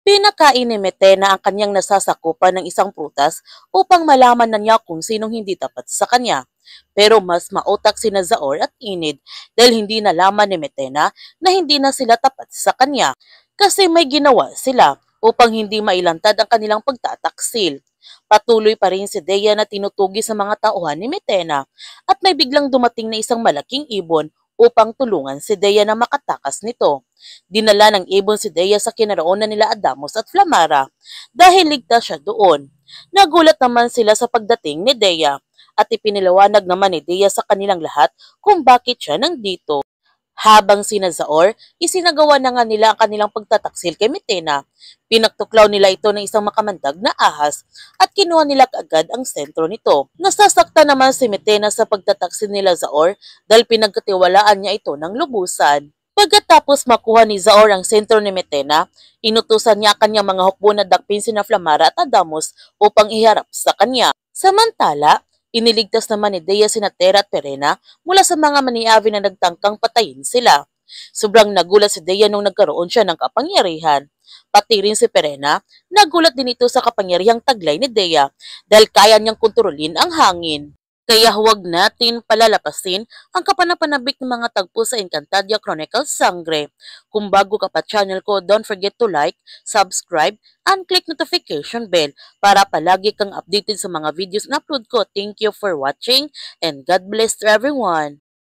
Pinakain ni Metena ang kanyang nasasakupan ng isang prutas upang malaman na niya kung sinong hindi tapat sa kanya. Pero mas mautak sina Zaor at Enid dahil hindi nalaman ni Metena na hindi na sila tapat sa kanya kasi may ginawa sila upang hindi mailantad ang kanilang pagtataksil. Patuloy pa rin si Dea na tinutugi sa mga tauhan ni Metena at may biglang dumating na isang malaking ibon upang tulungan si Dea na makatakas nito. Dinala ng ibon si Dea sa kinaroonan nila Adamos at Flamara dahil ligtas siya doon. Nagulat naman sila sa pagdating ni Dea at ipiniliwanag naman ni Dea sa kanilang lahat kung bakit siya nandito. Habang sina Zaor, isinagawa na nga nila ang kanilang pagtataksil kay Metena. Pinagtuklaw nila ito ng isang makamandag na ahas at kinuha nila agad ang sentro nito. Nasasaktan naman si Metena sa pagtataksil nila Zaor dahil pinagkatiwalaan niya ito ng lubusan. Pagkatapos makuha ni Zaor ang sentro ni Metena, inutusan niya ang kanyang mga hukbo na dakpin sina Flamara at Adamos upang iharap sa kanya. Samantala, iniligtas naman ni Dea sina Terra at Perena mula sa mga maniavi na nagtangkang patayin sila. Sobrang nagulat si Dea nung nagkaroon siya ng kapangyarihan. Pati rin si Perena, nagulat din ito sa kapangyarihang taglay ni Dea dahil kaya niyang kontrolin ang hangin. Kaya huwag natin palalapasin ang kapanapanabik ng mga tagpo sa Encantadia Chronicles Sangre. Kung bago ka pa channel ko, don't forget to like, subscribe, and click notification bell para palagi kang updated sa mga videos na upload ko. Thank you for watching and God bless to everyone!